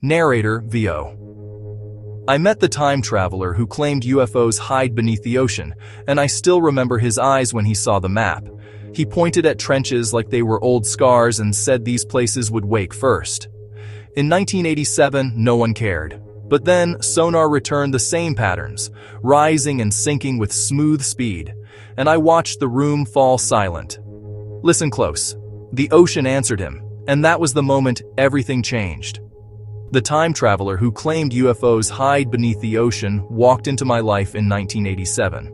Narrator VO. I met the time traveler who claimed UFOs hide beneath the ocean, and I still remember his eyes when he saw the map. He pointed at trenches like they were old scars and said these places would wake first. In 1987, no one cared. But then, sonar returned the same patterns, rising and sinking with smooth speed, and I watched the room fall silent. Listen close. The ocean answered him, and that was the moment everything changed. The time traveler who claimed UFOs hide beneath the ocean walked into my life in 1987.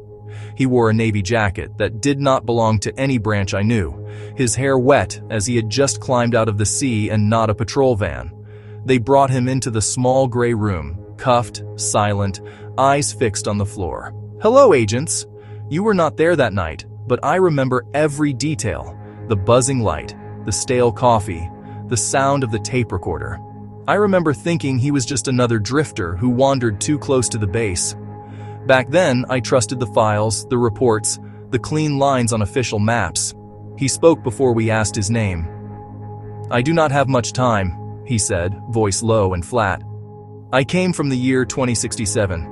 He wore a navy jacket that did not belong to any branch I knew, his hair wet as he had just climbed out of the sea and not a patrol van. They brought him into the small gray room, cuffed, silent, eyes fixed on the floor. "Hello, agents. You were not there that night, but I remember every detail. The buzzing light, the stale coffee, the sound of the tape recorder. I remember thinking he was just another drifter who wandered too close to the base. Back then, I trusted the files, the reports, the clean lines on official maps. He spoke before we asked his name. "I do not have much time," he said, voice low and flat. "I came from the year 2067.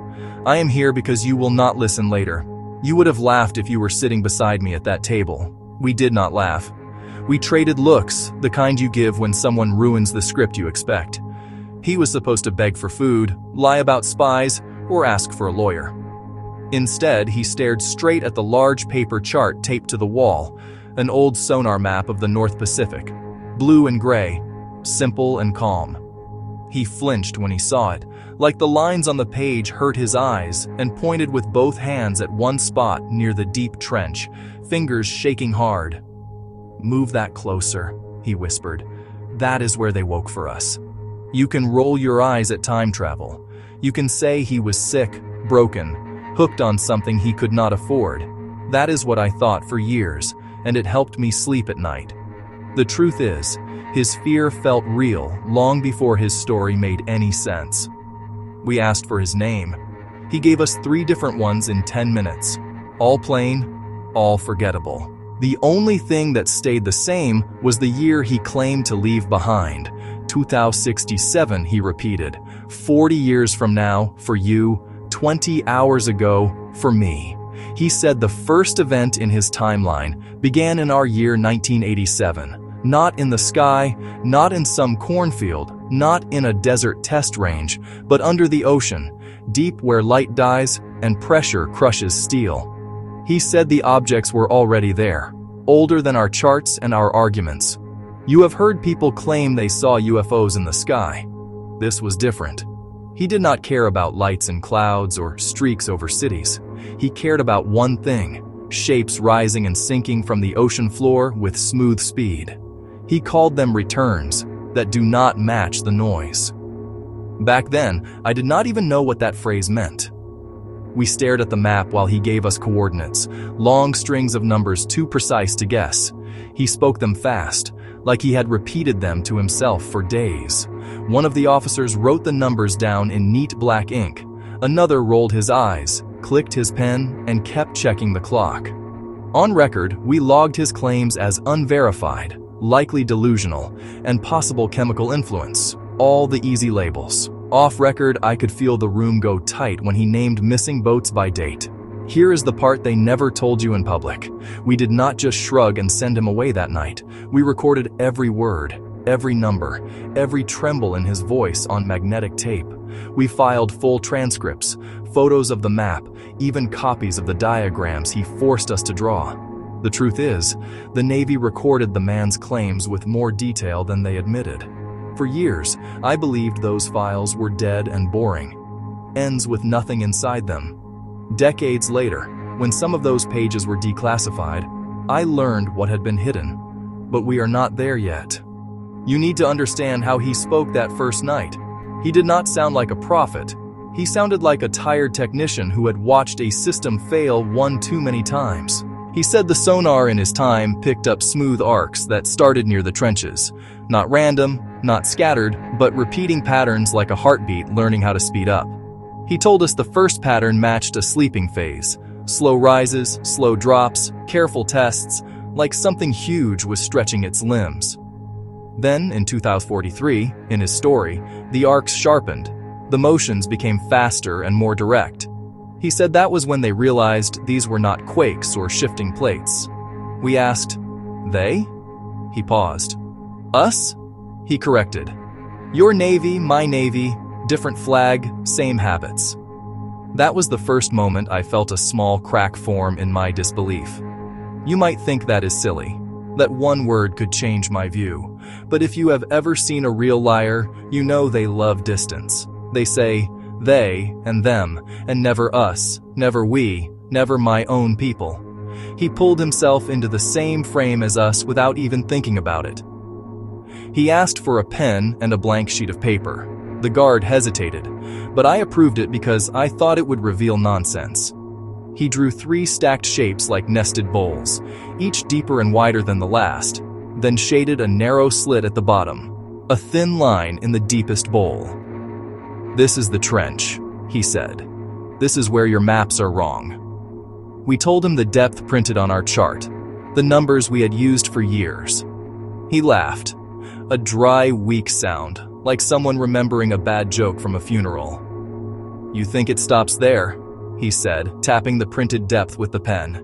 I am here because you will not listen later. You would have laughed if you were sitting beside me at that table. We did not laugh. We traded looks, the kind you give when someone ruins the script you expect. He was supposed to beg for food, lie about spies, or ask for a lawyer. Instead, he stared straight at the large paper chart taped to the wall, an old sonar map of the North Pacific, blue and gray, simple and calm. He flinched when he saw it, like the lines on the page hurt his eyes, and pointed with both hands at one spot near the deep trench, fingers shaking hard. "Move that closer," he whispered. "That is where they woke for us." You can roll your eyes at time travel. You can say he was sick, broken, hooked on something he could not afford. That is what I thought for years, and it helped me sleep at night. The truth is, his fear felt real long before his story made any sense. We asked for his name. He gave us 3 different ones in 10 minutes. All plain, all forgettable. The only thing that stayed the same was the year he claimed to leave behind. 2067, he repeated. 40 years from now, for you, 20 hours ago, for me. He said the first event in his timeline began in our year 1987. Not in the sky, not in some cornfield, not in a desert test range, but under the ocean, deep where light dies and pressure crushes steel. He said the objects were already there, older than our charts and our arguments. You have heard people claim they saw UFOs in the sky. This was different. He did not care about lights in clouds or streaks over cities. He cared about one thing, shapes rising and sinking from the ocean floor with smooth speed. He called them returns that do not match the noise. Back then, I did not even know what that phrase meant. We stared at the map while he gave us coordinates, long strings of numbers too precise to guess. He spoke them fast, like he had repeated them to himself for days. One of the officers wrote the numbers down in neat black ink. Another rolled his eyes, clicked his pen, and kept checking the clock. On record, we logged his claims as unverified, likely delusional, and possible chemical influence. All the easy labels. Off record, I could feel the room go tight when he named missing boats by date. Here is the part they never told you in public. We did not just shrug and send him away that night. We recorded every word, every number, every tremble in his voice on magnetic tape. We filed full transcripts, photos of the map, even copies of the diagrams he forced us to draw. The truth is, the Navy recorded the man's claims with more detail than they admitted. For years, I believed those files were dead and boring, ends with nothing inside them. Decades later, when some of those pages were declassified, I learned what had been hidden. But we are not there yet. You need to understand how he spoke that first night. He did not sound like a prophet. He sounded like a tired technician who had watched a system fail one too many times. He said the sonar in his time picked up smooth arcs that started near the trenches. Not random, not scattered, but repeating patterns like a heartbeat learning how to speed up. He told us the first pattern matched a sleeping phase. Slow rises, slow drops, careful tests, like something huge was stretching its limbs. Then, in 2043, in his story, the arcs sharpened. The motions became faster and more direct. He said that was when they realized these were not quakes or shifting plates. We asked, "They?" He paused. "Us?" He corrected. "Your Navy, my Navy, different flag, same habits." That was the first moment I felt a small crack form in my disbelief. You might think that is silly, that one word could change my view, but if you have ever seen a real liar, you know they love distance. They say they and them, and never us, never we, never my own people. He pulled himself into the same frame as us without even thinking about it. He asked for a pen and a blank sheet of paper. The guard hesitated, but I approved it because I thought it would reveal nonsense. He drew 3 stacked shapes like nested bowls, each deeper and wider than the last, then shaded a narrow slit at the bottom, a thin line in the deepest bowl. "This is the trench," he said. "This is where your maps are wrong." We told him the depth printed on our chart, the numbers we had used for years. He laughed, a dry, weak sound, like someone remembering a bad joke from a funeral. "You think it stops there?" he said, tapping the printed depth with the pen.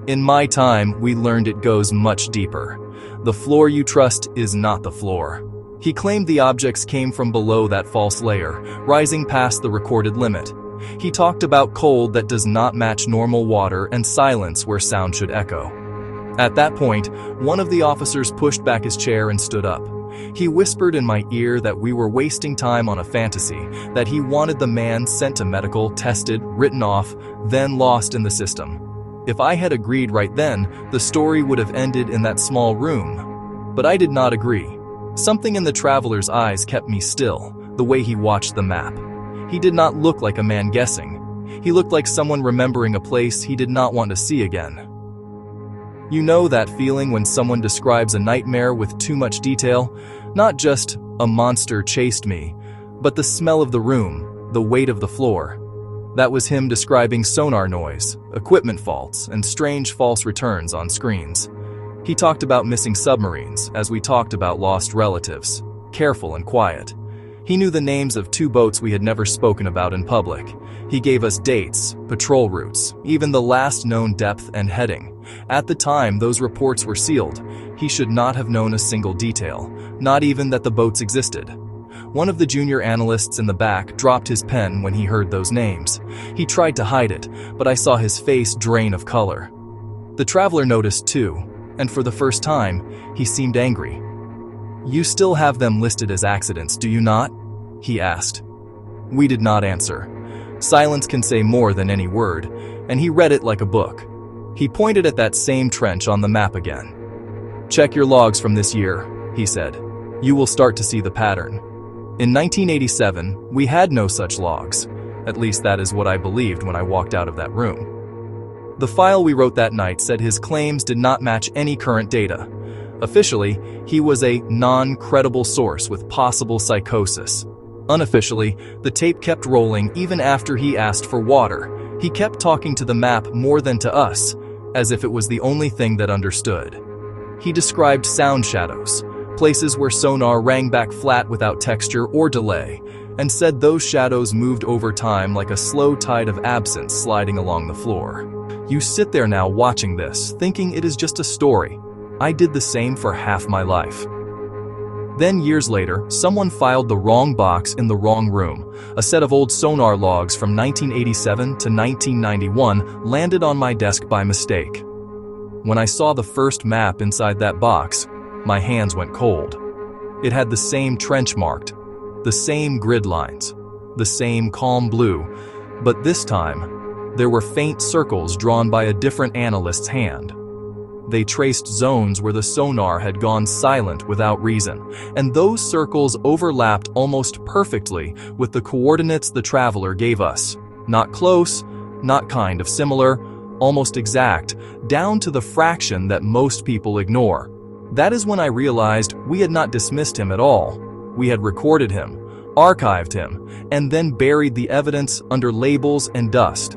"In my time, we learned it goes much deeper. The floor you trust is not the floor." He claimed the objects came from below that false layer, rising past the recorded limit. He talked about cold that does not match normal water and silence where sound should echo. At that point, one of the officers pushed back his chair and stood up. He whispered in my ear that we were wasting time on a fantasy, that he wanted the man sent to medical, tested, written off, then lost in the system. If I had agreed right then, the story would have ended in that small room. But I did not agree. Something in the traveler's eyes kept me still, the way he watched the map. He did not look like a man guessing. He looked like someone remembering a place he did not want to see again. You know that feeling when someone describes a nightmare with too much detail? Not just, "a monster chased me," but the smell of the room, the weight of the floor. That was him describing sonar noise, equipment faults, and strange false returns on screens. He talked about missing submarines, as we talked about lost relatives, careful and quiet. He knew the names of 2 boats we had never spoken about in public. He gave us dates, patrol routes, even the last known depth and heading. At the time those reports were sealed, he should not have known a single detail, not even that the boats existed. One of the junior analysts in the back dropped his pen when he heard those names. He tried to hide it, but I saw his face drain of color. The traveler noticed too, and for the first time, he seemed angry. "You still have them listed as accidents, do you not?" he asked. We did not answer. Silence can say more than any word, and he read it like a book. He pointed at that same trench on the map again. "Check your logs from this year," he said. "You will start to see the pattern." In 1987, we had no such logs. At least that is what I believed when I walked out of that room. The file we wrote that night said his claims did not match any current data. Officially, he was a non-credible source with possible psychosis. Unofficially, the tape kept rolling even after he asked for water. He kept talking to the map more than to us, as if it was the only thing that understood. He described sound shadows, places where sonar rang back flat without texture or delay, and said those shadows moved over time like a slow tide of absence sliding along the floor. You sit there now watching this, thinking it is just a story. I did the same for half my life. Then years later, someone filed the wrong box in the wrong room. A set of old sonar logs from 1987 to 1991 landed on my desk by mistake. When I saw the first map inside that box, my hands went cold. It had the same trench marked, the same grid lines, the same calm blue, but this time, there were faint circles drawn by a different analyst's hand. They traced zones where the sonar had gone silent without reason, and those circles overlapped almost perfectly with the coordinates the traveler gave us. Not close, not kind of similar, almost exact, down to the fraction that most people ignore. That is when I realized we had not dismissed him at all. We had recorded him, archived him, and then buried the evidence under labels and dust.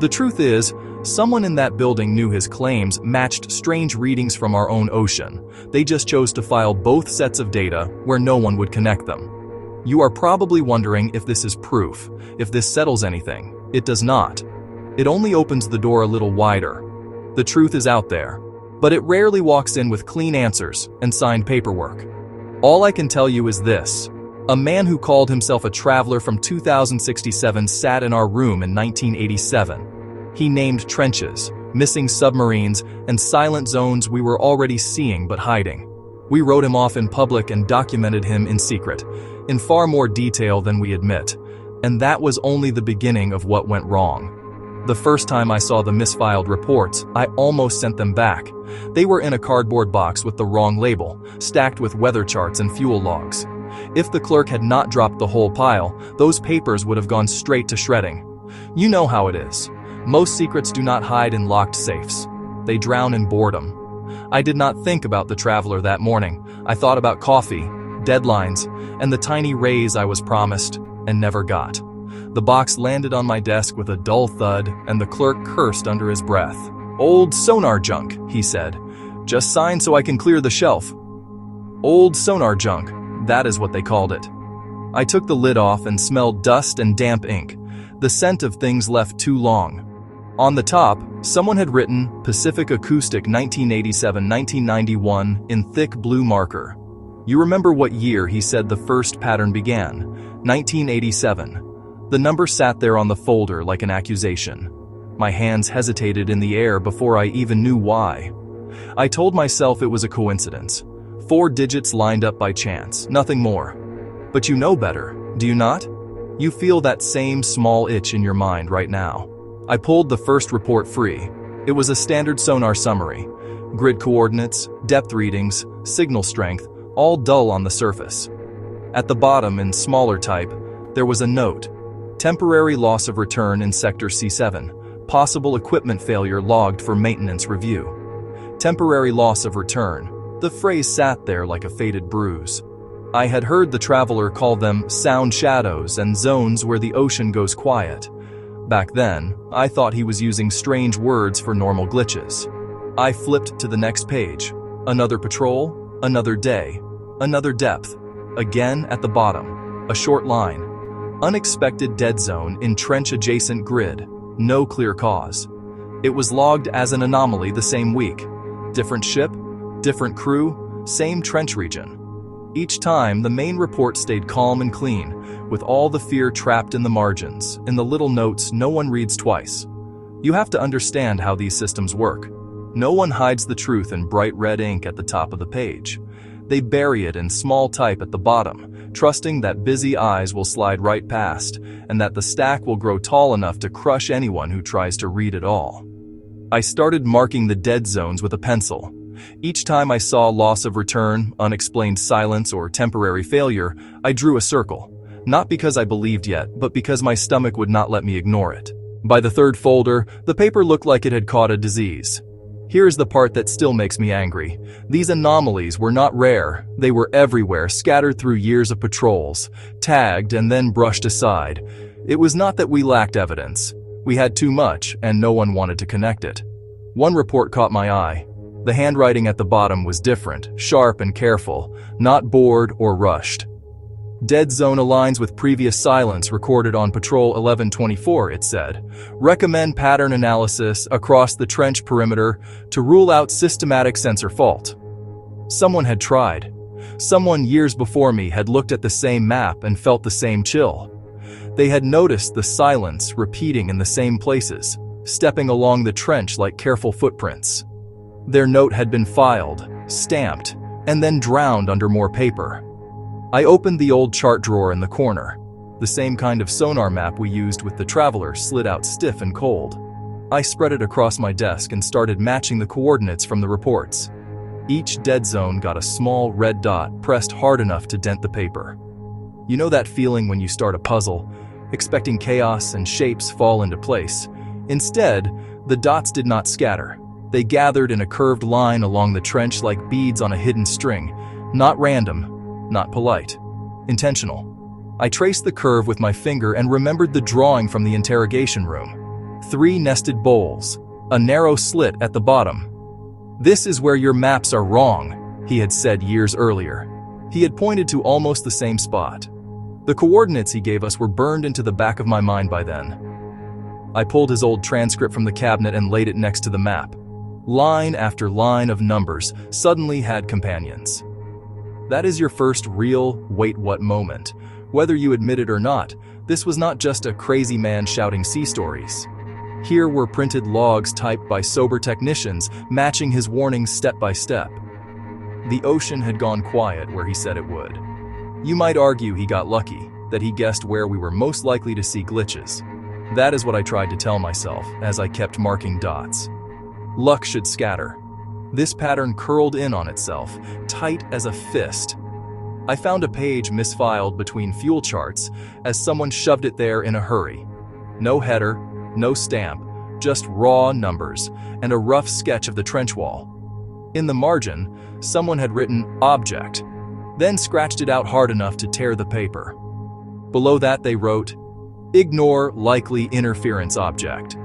The truth is, Someone in that building knew his claims matched strange readings from our own ocean. They just chose to file both sets of data where no one would connect them. You are probably wondering if this is proof, if this settles anything. It does not. It only opens the door a little wider. The truth is out there, but it rarely walks in with clean answers and signed paperwork. All I can tell you is this. A man who called himself a traveler from 2067 sat in our room in 1987. He named trenches, missing submarines, and silent zones we were already seeing but hiding. We wrote him off in public and documented him in secret, in far more detail than we admit. And that was only the beginning of what went wrong. The first time I saw the misfiled reports, I almost sent them back. They were in a cardboard box with the wrong label, stacked with weather charts and fuel logs. If the clerk had not dropped the whole pile, those papers would have gone straight to shredding. You know how it is. Most secrets do not hide in locked safes. They drown in boredom. I did not think about the traveler that morning. I thought about coffee, deadlines, and the tiny raise I was promised and never got. The box landed on my desk with a dull thud, and the clerk cursed under his breath. "Old sonar junk," he said. "Just sign so I can clear the shelf." Old sonar junk, that is what they called it. I took the lid off and smelled dust and damp ink, the scent of things left too long. On the top, someone had written Pacific Acoustic 1987-1991 in thick blue marker. You remember what year he said the first pattern began? 1987. The number sat there on the folder like an accusation. My hands hesitated in the air before I even knew why. I told myself it was a coincidence. 4 digits lined up by chance, nothing more. But you know better, do you not? You feel that same small itch in your mind right now. I pulled the first report free. It was a standard sonar summary. Grid coordinates, depth readings, signal strength, all dull on the surface. At the bottom, in smaller type, there was a note. Temporary loss of return in Sector C7. Possible equipment failure logged for maintenance review. Temporary loss of return. The phrase sat there like a faded bruise. I had heard the traveler call them sound shadows and zones where the ocean goes quiet. Back then, I thought he was using strange words for normal glitches. I flipped to the next page. Another patrol, another day, another depth. Again at the bottom, a short line. Unexpected dead zone in trench-adjacent grid. No clear cause. It was logged as an anomaly the same week. Different ship, different crew, same trench region. Each time, the main report stayed calm and clean, with all the fear trapped in the margins, in the little notes no one reads twice. You have to understand how these systems work. No one hides the truth in bright red ink at the top of the page. They bury it in small type at the bottom, trusting that busy eyes will slide right past, and that the stack will grow tall enough to crush anyone who tries to read it all. I started marking the dead zones with a pencil. Each time I saw loss of return, unexplained silence, or temporary failure, I drew a circle. Not because I believed yet, but because my stomach would not let me ignore it. By the third folder, the paper looked like it had caught a disease. Here's the part that still makes me angry. These anomalies were not rare. They were everywhere, scattered through years of patrols, tagged and then brushed aside. It was not that we lacked evidence. We had too much, and no one wanted to connect it. One report caught my eye. The handwriting at the bottom was different, sharp and careful, not bored or rushed. Dead zone aligns with previous silence recorded on Patrol 1124, it said. Recommend pattern analysis across the trench perimeter to rule out systematic sensor fault. Someone had tried. Someone years before me had looked at the same map and felt the same chill. They had noticed the silence repeating in the same places, stepping along the trench like careful footprints. Their note had been filed, stamped, and then drowned under more paper. I opened the old chart drawer in the corner. The same kind of sonar map we used with the traveler slid out stiff and cold. I spread it across my desk and started matching the coordinates from the reports. Each dead zone got a small red dot pressed hard enough to dent the paper. You know that feeling when you start a puzzle, expecting chaos and shapes fall into place. Instead, the dots did not scatter. They gathered in a curved line along the trench like beads on a hidden string. Not random, not polite. Intentional. I traced the curve with my finger and remembered the drawing from the interrogation room. 3 nested bowls, a narrow slit at the bottom. "This is where your maps are wrong," he had said years earlier. He had pointed to almost the same spot. The coordinates he gave us were burned into the back of my mind by then. I pulled his old transcript from the cabinet and laid it next to the map. Line after line of numbers suddenly had companions. That is your first real wait what moment. Whether you admit it or not, this was not just a crazy man shouting sea stories. Here were printed logs typed by sober technicians, matching his warnings step by step. The ocean had gone quiet where he said it would. You might argue he got lucky, that he guessed where we were most likely to see glitches. That is what I tried to tell myself as I kept marking dots. Luck should scatter. This pattern curled in on itself, tight as a fist. I found a page misfiled between fuel charts as someone shoved it there in a hurry. No header, no stamp, just raw numbers and a rough sketch of the trench wall. In the margin, someone had written "object," then scratched it out hard enough to tear the paper. Below that they wrote, "Ignore likely interference object."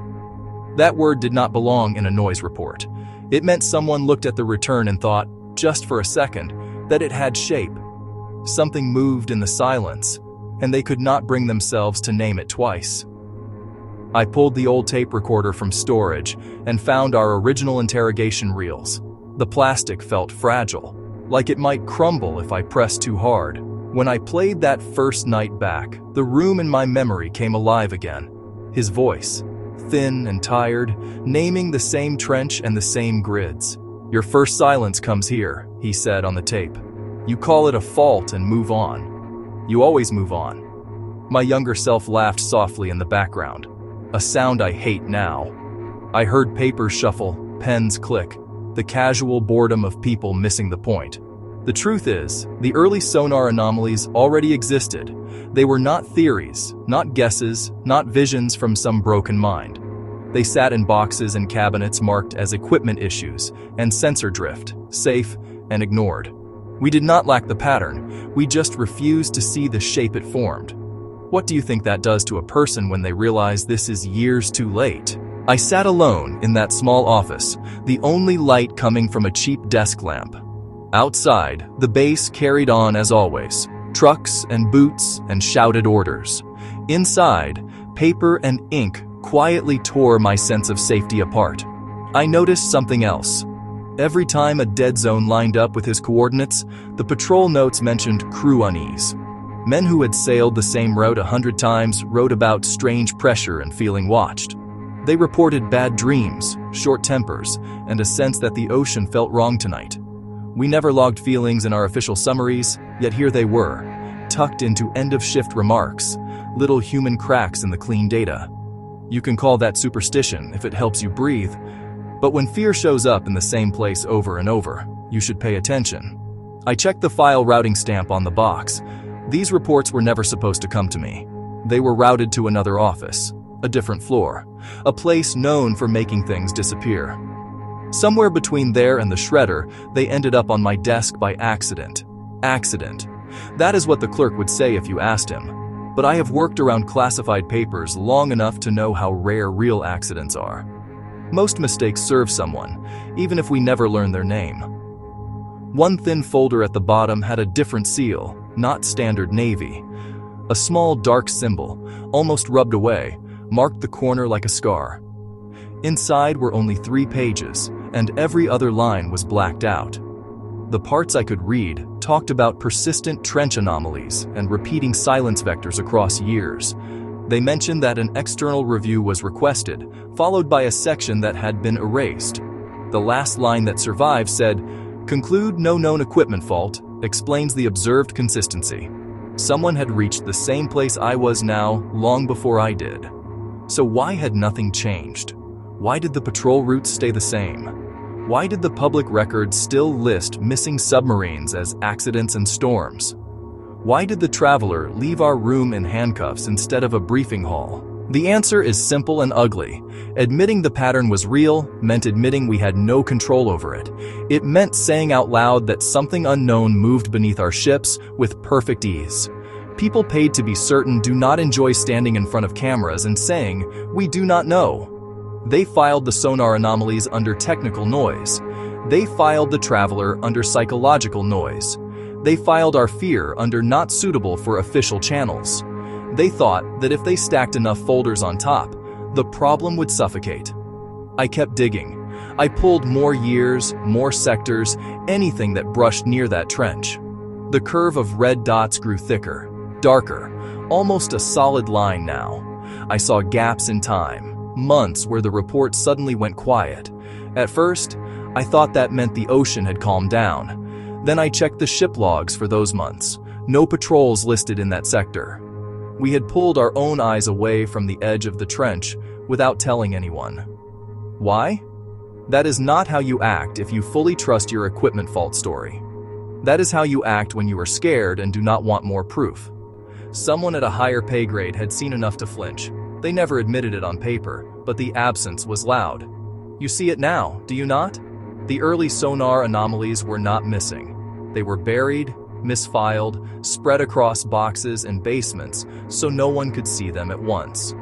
That word did not belong in a noise report. It meant someone looked at the return and thought, just for a second, that it had shape. Something moved in the silence, and they could not bring themselves to name it twice. I pulled the old tape recorder from storage and found our original interrogation reels. The plastic felt fragile, like it might crumble if I pressed too hard. When I played that first night back, the room in my memory came alive again. His voice, thin and tired, naming the same trench and the same grids. "Your first silence comes here," he said on the tape. "You call it a fault and move on. You always move on." My younger self laughed softly in the background, a sound I hate now. I heard papers shuffle, pens click, the casual boredom of people missing the point. The truth is, the early sonar anomalies already existed. They were not theories, not guesses, not visions from some broken mind. They sat in boxes and cabinets marked as equipment issues and sensor drift, safe and ignored. We did not lack the pattern, we just refused to see the shape it formed. What do you think that does to a person when they realize this is years too late? I sat alone in that small office, the only light coming from a cheap desk lamp. Outside, the base carried on as always, trucks and boots and shouted orders. Inside, paper and ink quietly tore my sense of safety apart. I noticed something else. Every time a dead zone lined up with his coordinates, the patrol notes mentioned crew unease. Men who had sailed the same route 100 times wrote about strange pressure and feeling watched. They reported bad dreams, short tempers, and a sense that the ocean felt wrong tonight. We never logged feelings in our official summaries, yet here they were, tucked into end-of-shift remarks, little human cracks in the clean data. You can call that superstition if it helps you breathe, but when fear shows up in the same place over and over, you should pay attention. I checked the file routing stamp on the box. These reports were never supposed to come to me. They were routed to another office, a different floor, a place known for making things disappear. Somewhere between there and the shredder, they ended up on my desk by accident. Accident. That is what the clerk would say if you asked him. But I have worked around classified papers long enough to know how rare real accidents are. Most mistakes serve someone, even if we never learn their name. One thin folder at the bottom had a different seal, not standard Navy. A small dark symbol, almost rubbed away, marked the corner like a scar. Inside were only 3 pages, and every other line was blacked out. The parts I could read talked about persistent trench anomalies and repeating silence vectors across years. They mentioned that an external review was requested, followed by a section that had been erased. The last line that survived said, "Conclude no known equipment fault, explains the observed consistency." Someone had reached the same place I was now long before I did. So why had nothing changed? Why did the patrol routes stay the same? Why did the public records still list missing submarines as accidents and storms? Why did the traveler leave our room in handcuffs instead of a briefing hall? The answer is simple and ugly. Admitting the pattern was real meant admitting we had no control over it. It meant saying out loud that something unknown moved beneath our ships with perfect ease. People paid to be certain do not enjoy standing in front of cameras and saying, "We do not know." They filed the sonar anomalies under technical noise. They filed the traveler under psychological noise. They filed our fear under not suitable for official channels. They thought that if they stacked enough folders on top, the problem would suffocate. I kept digging. I pulled more years, more sectors, anything that brushed near that trench. The curve of red dots grew thicker, darker, almost a solid line now. I saw gaps in time, months where the report suddenly went quiet. At first, I thought that meant the ocean had calmed down. Then I checked the ship logs for those months. No patrols listed in that sector. We had pulled our own eyes away from the edge of the trench without telling anyone. Why? That is not how you act if you fully trust your equipment fault story. That is how you act when you are scared and do not want more proof. Someone at a higher pay grade had seen enough to flinch. They never admitted it on paper, but the absence was loud. You see it now, do you not? The early sonar anomalies were not missing. They were buried, misfiled, spread across boxes and basements so no one could see them at once.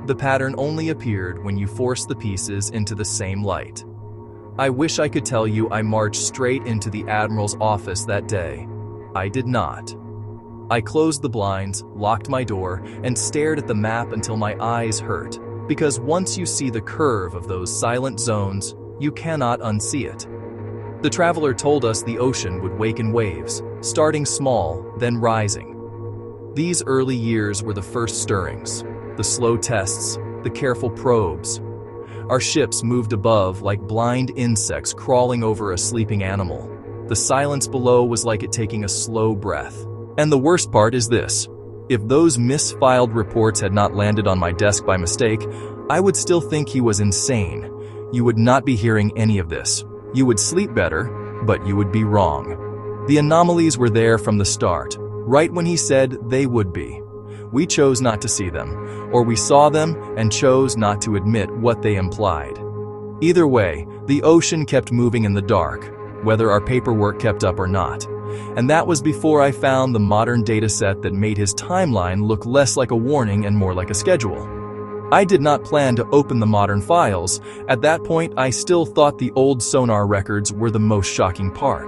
The pattern only appeared when you forced the pieces into the same light. I wish I could tell you I marched straight into the Admiral's office that day. I did not. I closed the blinds, locked my door, and stared at the map until my eyes hurt, because once you see the curve of those silent zones, you cannot unsee it. The traveler told us the ocean would wake in waves, starting small, then rising. These early years were the first stirrings, the slow tests, the careful probes. Our ships moved above like blind insects crawling over a sleeping animal. The silence below was like it taking a slow breath. And the worst part is this. If those misfiled reports had not landed on my desk by mistake, I would still think he was insane. You would not be hearing any of this. You would sleep better, but you would be wrong. The anomalies were there from the start, right when he said they would be. We chose not to see them, or we saw them and chose not to admit what they implied. Either way, the ocean kept moving in the dark, whether our paperwork kept up or not. And that was before I found the modern dataset that made his timeline look less like a warning and more like a schedule. I did not plan to open the modern files. At that point, I still thought the old sonar records were the most shocking part.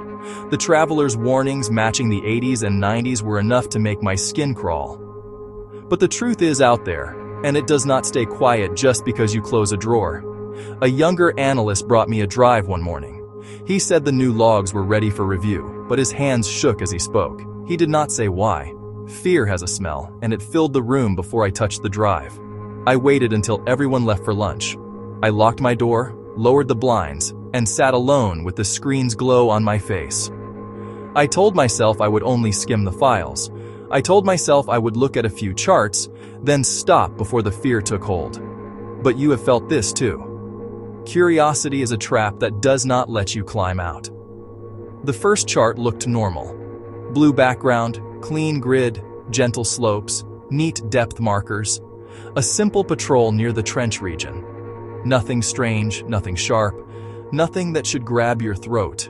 The traveler's warnings matching the 80s and 90s were enough to make my skin crawl. But the truth is out there, and it does not stay quiet just because you close a drawer. A younger analyst brought me a drive one morning. He said the new logs were ready for review, but his hands shook as he spoke. He did not say why. Fear has a smell, and it filled the room before I touched the drive. I waited until everyone left for lunch. I locked my door, lowered the blinds, and sat alone with the screen's glow on my face. I told myself I would only skim the files. I told myself I would look at a few charts, then stop before the fear took hold. But you have felt this too. Curiosity is a trap that does not let you climb out. The first chart looked normal. Blue background, clean grid, gentle slopes, neat depth markers. A simple patrol near the trench region. Nothing strange, nothing sharp, nothing that should grab your throat.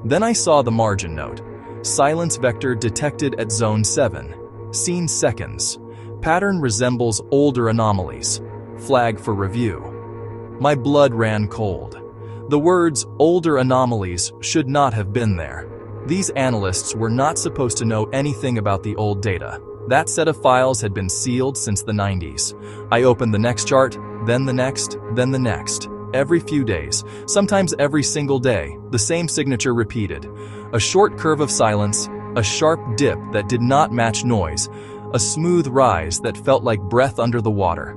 Then I saw the margin note. Silence vector detected at zone 7. Seen seconds. Pattern resembles older anomalies. Flag for review. My blood ran cold. The words older anomalies should not have been there. These analysts were not supposed to know anything about the old data. That set of files had been sealed since the 90s. I opened the next chart, then the next, then the next. Every few days, sometimes every single day, the same signature repeated. A short curve of silence, a sharp dip that did not match noise, a smooth rise that felt like breath under the water.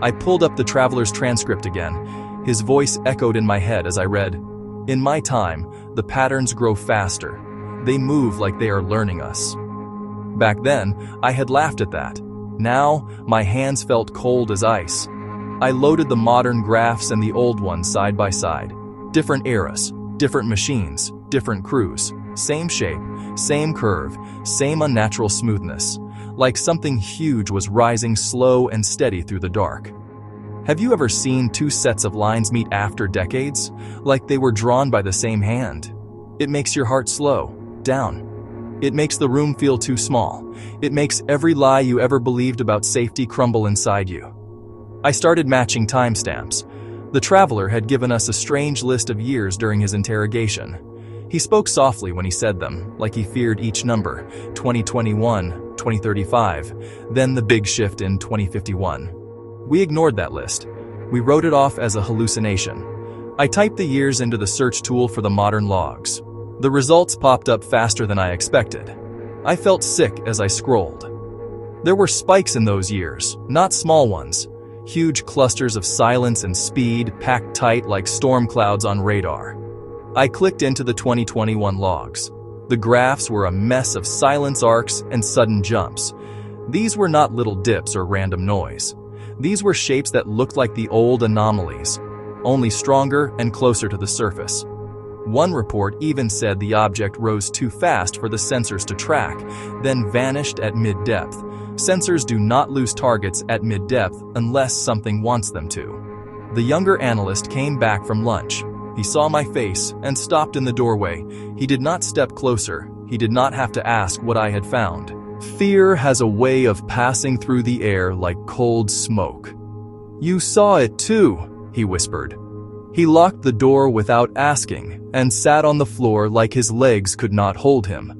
I pulled up the traveler's transcript again. His voice echoed in my head as I read, "In my time, the patterns grow faster. They move like they are learning us." Back then, I had laughed at that. Now, my hands felt cold as ice. I loaded the modern graphs and the old ones side by side. Different eras, different machines, different crews. Same shape, same curve, same unnatural smoothness. Like something huge was rising slow and steady through the dark. Have you ever seen two sets of lines meet after decades? Like they were drawn by the same hand. It makes your heart slow down. It makes the room feel too small. It makes every lie you ever believed about safety crumble inside you. I started matching timestamps. The traveler had given us a strange list of years during his interrogation. He spoke softly when he said them, like he feared each number, 2021, 2035, then the big shift in 2051. We ignored that list. We wrote it off as a hallucination. I typed the years into the search tool for the modern logs. The results popped up faster than I expected. I felt sick as I scrolled. There were spikes in those years, not small ones. Huge clusters of silence and speed packed tight like storm clouds on radar. I clicked into the 2021 logs. The graphs were a mess of silence arcs and sudden jumps. These were not little dips or random noise. These were shapes that looked like the old anomalies, only stronger and closer to the surface. One report even said the object rose too fast for the sensors to track, then vanished at mid-depth. Sensors do not lose targets at mid-depth unless something wants them to. The younger analyst came back from lunch. He saw my face and stopped in the doorway. He did not step closer. He did not have to ask what I had found. Fear has a way of passing through the air like cold smoke. "You saw it too," he whispered. He locked the door without asking and sat on the floor like his legs could not hold him.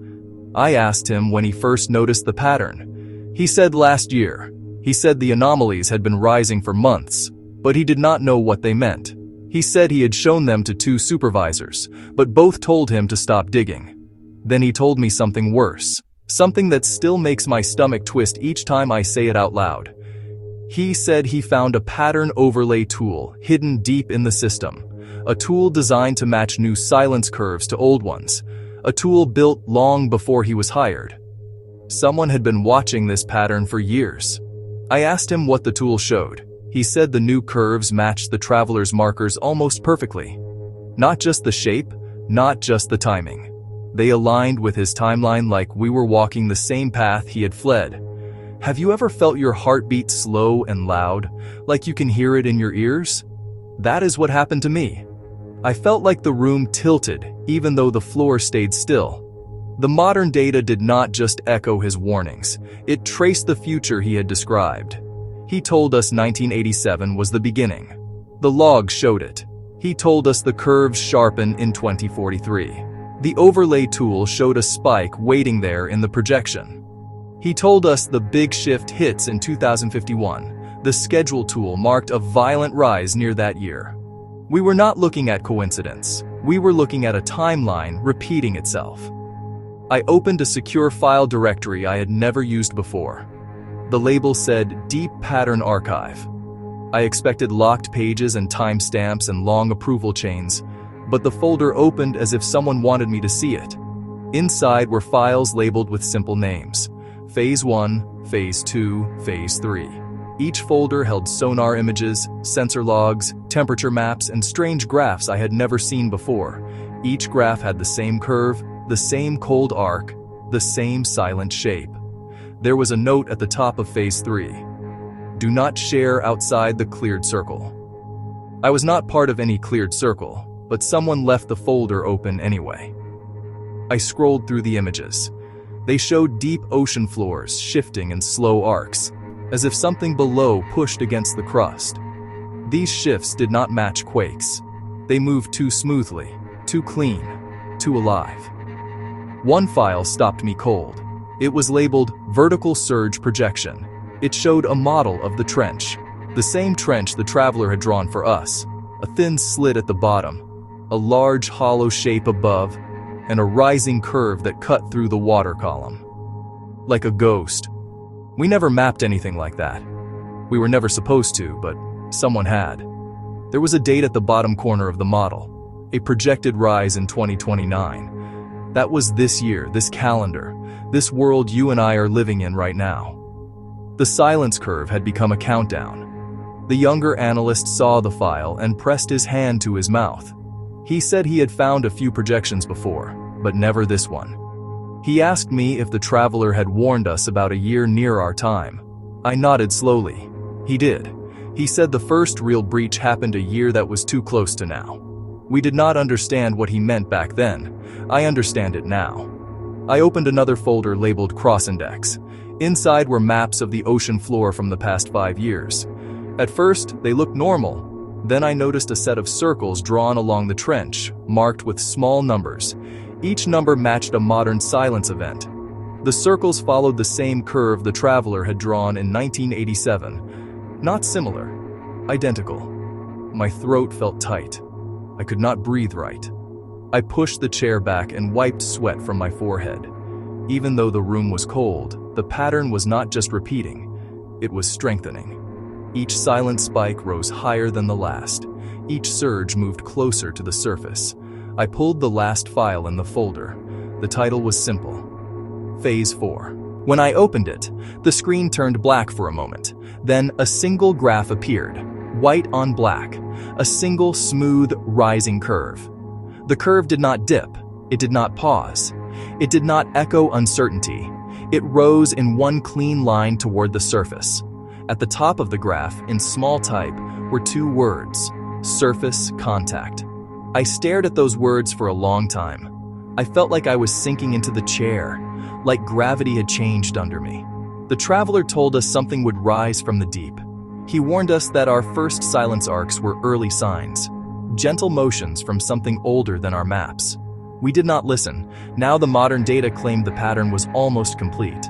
I asked him when he first noticed the pattern. He said last year. He said the anomalies had been rising for months, but he did not know what they meant. He said he had shown them to 2 supervisors, but both told him to stop digging. Then he told me something worse, something that still makes my stomach twist each time I say it out loud. He said he found a pattern overlay tool hidden deep in the system, a tool designed to match new silence curves to old ones, a tool built long before he was hired. Someone had been watching this pattern for years. I asked him what the tool showed. He said the new curves matched the traveler's markers almost perfectly. Not just the shape, not just the timing. They aligned with his timeline like we were walking the same path he had fled. Have you ever felt your heartbeat slow and loud, like you can hear it in your ears? That is what happened to me. I felt like the room tilted, even though the floor stayed still. The modern data did not just echo his warnings, it traced the future he had described. He told us 1987 was the beginning. The logs showed it. He told us the curves sharpen in 2043. The overlay tool showed a spike waiting there in the projection. He told us the big shift hits in 2051. The schedule tool marked a violent rise near that year. We were not looking at coincidence. We were looking at a timeline repeating itself. I opened a secure file directory I had never used before. The label said Deep Pattern Archive. I expected locked pages and timestamps and long approval chains, but the folder opened as if someone wanted me to see it. Inside were files labeled with simple names: Phase 1, Phase 2, Phase 3. Each folder held sonar images, sensor logs, temperature maps, and strange graphs I had never seen before. Each graph had the same curve, the same cold arc, the same silent shape. There was a note at the top of Phase 3. Do not share outside the cleared circle. I was not part of any cleared circle, but someone left the folder open anyway. I scrolled through the images. They showed deep ocean floors shifting in slow arcs, as if something below pushed against the crust. These shifts did not match quakes. They moved too smoothly, too clean, too alive. One file stopped me cold. It was labeled Vertical Surge Projection. It showed a model of the trench, the same trench the traveler had drawn for us, a thin slit at the bottom, a large hollow shape above, and a rising curve that cut through the water column. Like a ghost. We never mapped anything like that. We were never supposed to, but someone had. There was a date at the bottom corner of the model, a projected rise in 2029. That was this year, this calendar, this world you and I are living in right now. The silence curve had become a countdown. The younger analyst saw the file and pressed his hand to his mouth. He said he had found a few projections before, but never this one. He asked me if the traveler had warned us about a year near our time. I nodded slowly. He did. He said the first real breach happened a year that was too close to now. We did not understand what he meant back then. I understand it now. I opened another folder labeled Cross Index. Inside were maps of the ocean floor from the past 5 years. At first, they looked normal. Then I noticed a set of circles drawn along the trench, marked with small numbers. Each number matched a modern silence event. The circles followed the same curve the traveler had drawn in 1987. Not similar, identical. My throat felt tight. I could not breathe right. I pushed the chair back and wiped sweat from my forehead. Even though the room was cold, the pattern was not just repeating, it was strengthening. Each silent spike rose higher than the last. Each surge moved closer to the surface. I pulled the last file in the folder. The title was simple: Phase 4. When I opened it, the screen turned black for a moment. Then a single graph appeared, white on black, a single smooth, rising curve. The curve did not dip. It did not pause. It did not echo uncertainty. It rose in one clean line toward the surface. At the top of the graph, in small type, were 2 words: surface contact. I stared at those words for a long time. I felt like I was sinking into the chair, like gravity had changed under me. The traveler told us something would rise from the deep. He warned us that our first silence arcs were early signs, gentle motions from something older than our maps. We did not listen. Now the modern data claimed the pattern was almost complete.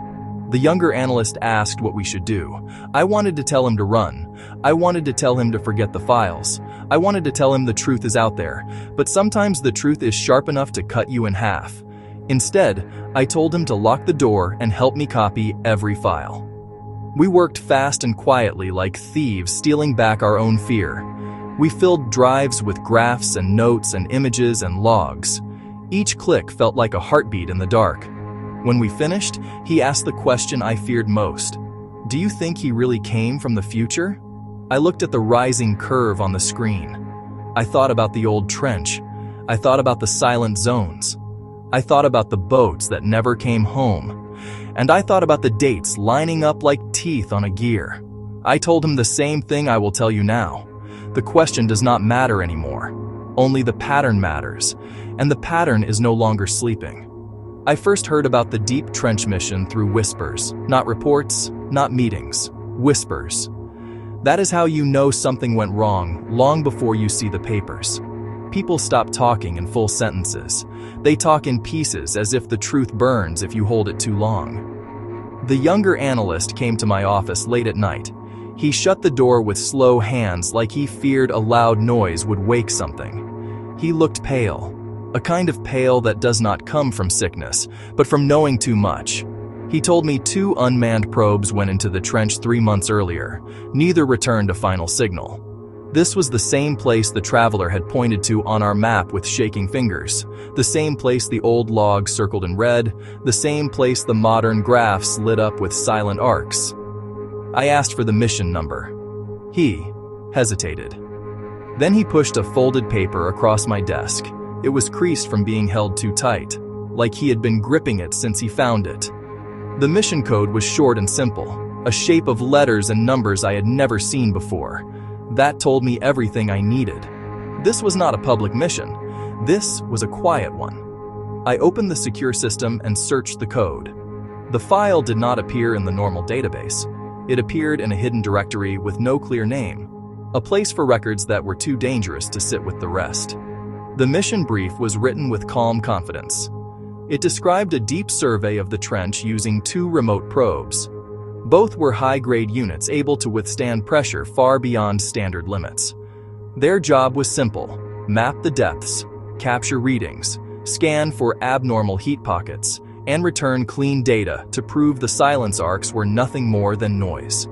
The younger analyst asked what we should do. I wanted to tell him to run. I wanted to tell him to forget the files. I wanted to tell him the truth is out there, but sometimes the truth is sharp enough to cut you in half. Instead, I told him to lock the door and help me copy every file. We worked fast and quietly, like thieves stealing back our own fear. We filled drives with graphs and notes and images and logs. Each click felt like a heartbeat in the dark. When we finished, he asked the question I feared most. Do you think he really came from the future? I looked at the rising curve on the screen. I thought about the old trench. I thought about the silent zones. I thought about the boats that never came home. And I thought about the dates lining up like teeth on a gear. I told him the same thing I will tell you now. The question does not matter anymore. Only the pattern matters, and the pattern is no longer sleeping. I first heard about the deep trench mission through whispers, not reports, not meetings, whispers. That is how you know something went wrong long before you see the papers. People stop talking in full sentences. They talk in pieces as if the truth burns if you hold it too long. The younger analyst came to my office late at night. He shut the door with slow hands like he feared a loud noise would wake something. He looked pale. A kind of pale that does not come from sickness, but from knowing too much. He told me 2 unmanned probes went into the trench 3 months earlier. Neither returned a final signal. This was the same place the traveler had pointed to on our map with shaking fingers, the same place the old log circled in red, the same place the modern graphs lit up with silent arcs. I asked for the mission number. He hesitated. Then he pushed a folded paper across my desk. It was creased from being held too tight, like he had been gripping it since he found it. The mission code was short and simple, a shape of letters and numbers I had never seen before. That told me everything I needed. This was not a public mission. This was a quiet one. I opened the secure system and searched the code. The file did not appear in the normal database. It appeared in a hidden directory with no clear name, a place for records that were too dangerous to sit with the rest. The mission brief was written with calm confidence. It described a deep survey of the trench using 2 remote probes. Both were high-grade units able to withstand pressure far beyond standard limits. Their job was simple: map the depths, capture readings, scan for abnormal heat pockets, and return clean data to prove the silence arcs were nothing more than noise.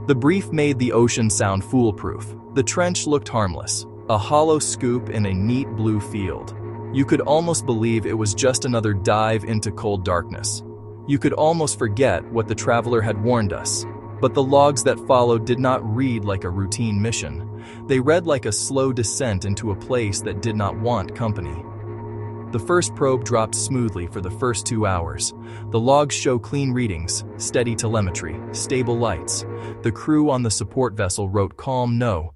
The brief made the ocean sound foolproof. The trench looked harmless, a hollow scoop in a neat blue field. You could almost believe it was just another dive into cold darkness. You could almost forget what the traveler had warned us. But the logs that followed did not read like a routine mission. They read like a slow descent into a place that did not want company. The first probe dropped smoothly for the first 2 hours. The logs show clean readings, steady telemetry, stable lights. The crew on the support vessel wrote calm no,